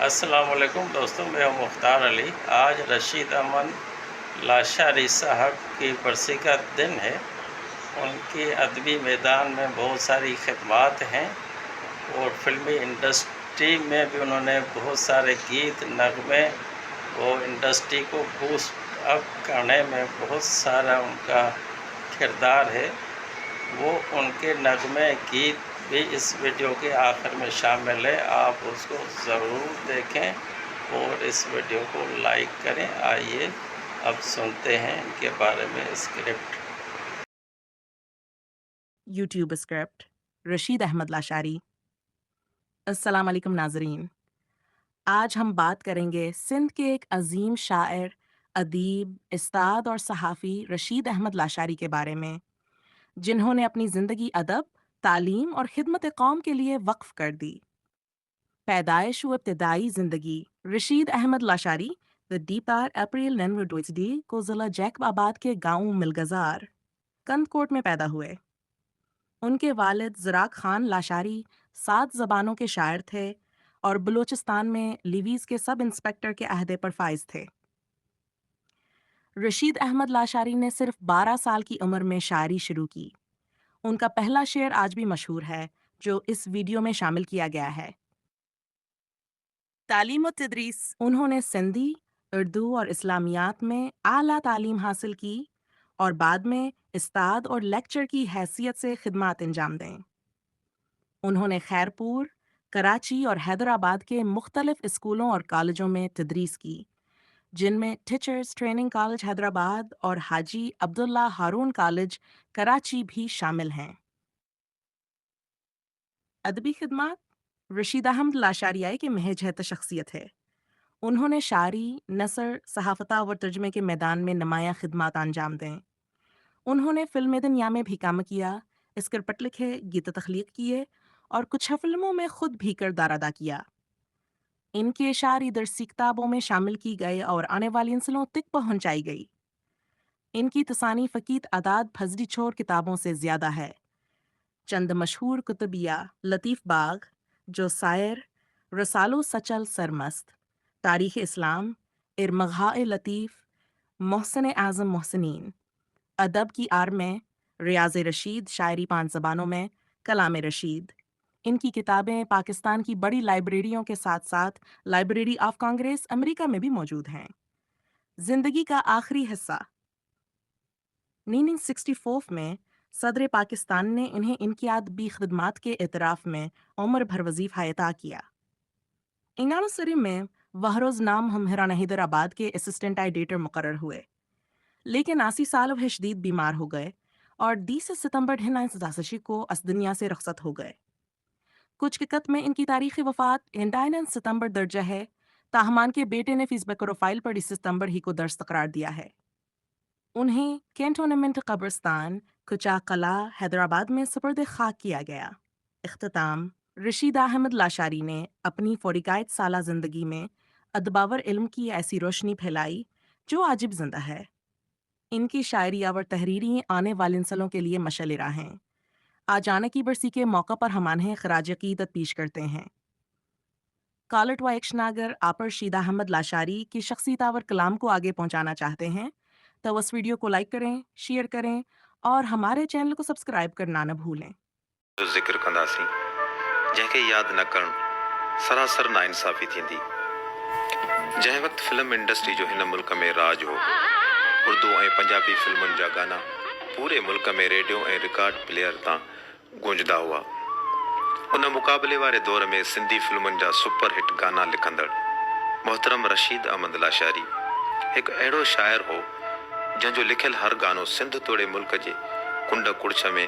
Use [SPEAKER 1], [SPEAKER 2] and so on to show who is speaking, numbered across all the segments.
[SPEAKER 1] السلام علیکم دوستوں، میں ہوں مختار علی۔ آج رشید احمد لاشاری صاحب کی برسی کا دن ہے۔ ان کی ادبی میدان میں بہت ساری خدمات ہیں اور فلمی انڈسٹری میں بھی انہوں نے بہت سارے گیت نغمے وہ انڈسٹری کو بوسٹ اپ کرنے میں بہت سارا ان کا کردار ہے۔ وہ ان کے نغمے گیت بھی اس ویڈیو کے آخر میں شامل ہے، آپ اس کو ضرور دیکھیں اور اس ویڈیو کو لائک کریں۔ آئیے اب سنتے ہیں ان کے بارے میں script.
[SPEAKER 2] YouTube script Rashid Ahmed Lashari. السلام علیکم ناظرین، آج ہم بات کریں گے سندھ کے ایک عظیم شاعر، ادیب، استاد اور صحافی رشید احمد لاشاری کے بارے میں، جنہوں نے اپنی زندگی ادب، تعلیم اور خدمت قوم کے لیے وقف کر دی۔ پیدائش و ابتدائی زندگی رشید احمد لاشاری اپریل 19 کو ضلع جیکب آباد کے گاؤں ملگزار کند کوٹ میں پیدا ہوئے۔ ان کے والد زراق خان لاشاری 7 زبانوں کے شاعر تھے اور بلوچستان میں لیویز کے سب انسپکٹر کے عہدے پر فائز تھے۔ رشید احمد لاشاری نے صرف 12 سال کی عمر میں شاعری شروع کی۔ ان کا پہلا شعر آج بھی مشہور ہے، جو اس ویڈیو میں شامل کیا گیا ہے۔ تعلیم و تدریس انہوں نے سندھی، اردو اور اسلامیات میں اعلیٰ تعلیم حاصل کی اور بعد میں استاد اور لیکچر کی حیثیت سے خدمات انجام دیں۔ انہوں نے خیرپور، کراچی اور حیدرآباد کے مختلف اسکولوں اور کالجوں میں تدریس کی، جن میں ٹیچرز ٹریننگ کالج حیدرآباد اور حاجی عبداللہ ہارون کالج کراچی بھی شامل ہیں۔ ادبی خدمات رشید احمد لاشاریائی کے محض ہے شخصیت ہے۔ انہوں نے شاعری، نثر، صحافتہ و ترجمے کے میدان میں نمایاں خدمات انجام دیں۔ انہوں نے فلم دنیا میں بھی کام کیا، اسکرپٹ لکھے، گیت تخلیق کیے اور کچھ فلموں میں خود بھی کردار ادا کیا۔ ان کے اشعار درسی کتابوں میں شامل کی گئے اور آنے والی نسلوں تک پہنچائی گئی۔ ان کی تصانیف فقیت اعداد پھزڑی چھوڑ کتابوں سے زیادہ ہے۔ چند مشہور کتبیہ لطیف باغ، جو سائر، رسالو سچل سرمست، تاریخ اسلام، ارمغاء لطیف، محسن اعظم محسنین، ادب کی آر میں، ریاض رشید شاعری 5 زبانوں میں، کلام رشید۔ ان کی کتابیں پاکستان کی بڑی لائبریریوں کے ساتھ ساتھ لائبریری آف کانگریس امریکہ میں بھی موجود ہیں۔ زندگی کا آخری حصہ 1964 میں صدر پاکستان نے انہیں انقیاد بی خدمات کے اعتراف میں عمر بھر وظیفہ عطا کیا۔ 1990 میں وہروز نام ہم ہرانہ حیدرآباد کے اسسٹنٹ ایڈیٹر مقرر ہوئے، لیکن 80 سال وہ شدید بیمار ہو گئے اور 20 ستمبر 1987 کو اس دنیا سے رخصت ہو گئے۔ کچھ قط میں ان کی تاریخ وفات 29 ستمبر درج ہے، تاہم ان کے بیٹے نے فیس بک پروفائل پر 20 ستمبر ہی کو درست قرار دیا ہے۔ انہیں کینٹونمنٹ قبرستان، کچا قلعہ، حیدرآباد میں سپرد خاک کیا گیا۔ اختتام رشید احمد لاشاری نے اپنی 41 سالہ زندگی میں ادباور علم کی ایسی روشنی پھیلائی جو عاجب زندہ ہے۔ ان کی شاعری اور تحریری آنے والی نسلوں کے لیے مشعل راہ ہیں۔ آج آنے کی برسی کے موقع پر ہم انہیں خراج عقیدت پیش کرتے ہیں۔ کالٹ و ایکشناگر آپ رشید احمد لاشاری کی شخصی تاور کلام کو آگے پہنچانا چاہتے ہیں تو اس ویڈیو کو لائک کریں، شیئر کریں اور ہمارے چینل کو سبسکرائب کرنا نہ بھولیں۔
[SPEAKER 3] جو ذکر کندا سی جن کے یاد نہ کرن سراسر نا انصافی تھیندی۔ جن وقت فلم انڈسٹری جو ہن ملک میں راج ہو، اردو اور پنجابی فلمن جا گانا پورے ملک میں ریڈیو اور ریکارڈ پلیئر تا گونجدا ہوا۔ ان مقابلے والے دور میں سندھی فلمن جا سپر ہٹ گانا لکھندڑ محترم رشید احمد لاشاری ایک اہڑو شاعر ہو جن جو لکھل ہر گانو سندھ توڑے ملک جے کنڈ کڑچ میں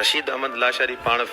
[SPEAKER 3] رشید احمد لاشاری پان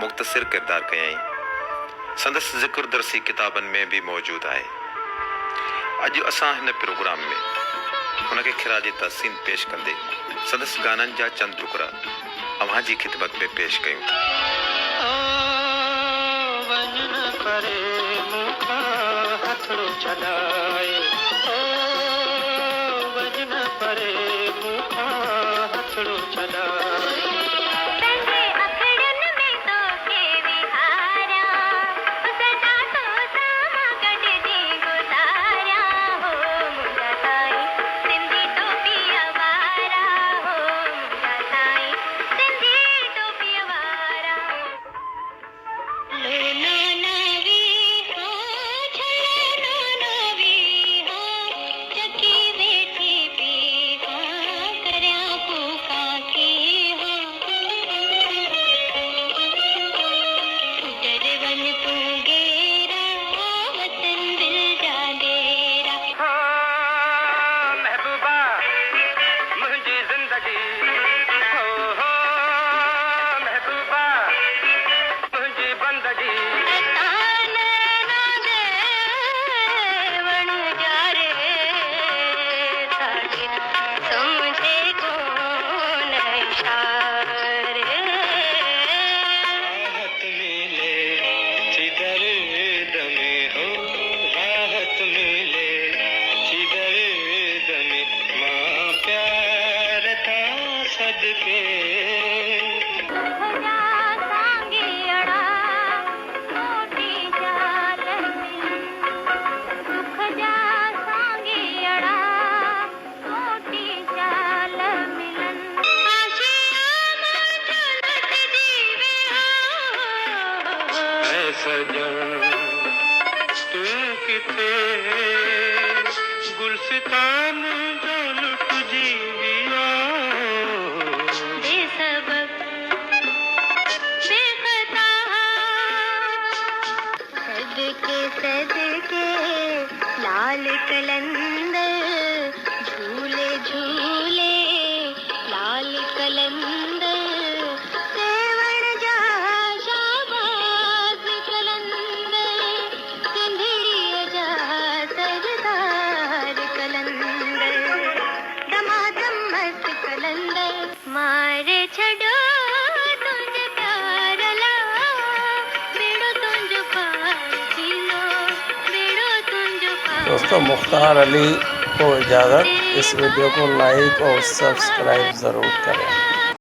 [SPEAKER 3] مختصر کردار کیائیں۔ سندس ذکر درسی کتابن میں بھی موجود ہے۔ اج اساں ہن پروگرام میں ان کے خراج تحسین پیش کندے سندس گانن جا چند ٹکڑا اوہاں جی خدمت میں پیش کیوں۔
[SPEAKER 4] راحت ملے جدھر دمے ہو راحت ملے جدھر دمے ماں پیار تھا صدقے سجن تو کتے گلستان جو لٹ جیویا بے سبب بے خطا صدقے لال کلندر جھولے جھولے لال کلندر مارے چھڑو تنج پیار لا بیڑو تنج پار چینو بیڑو تنج پار.
[SPEAKER 1] دوستو مختار علی کو اجازت، اس ویڈیو کو لائک اور سبسکرائب ضرور کریں.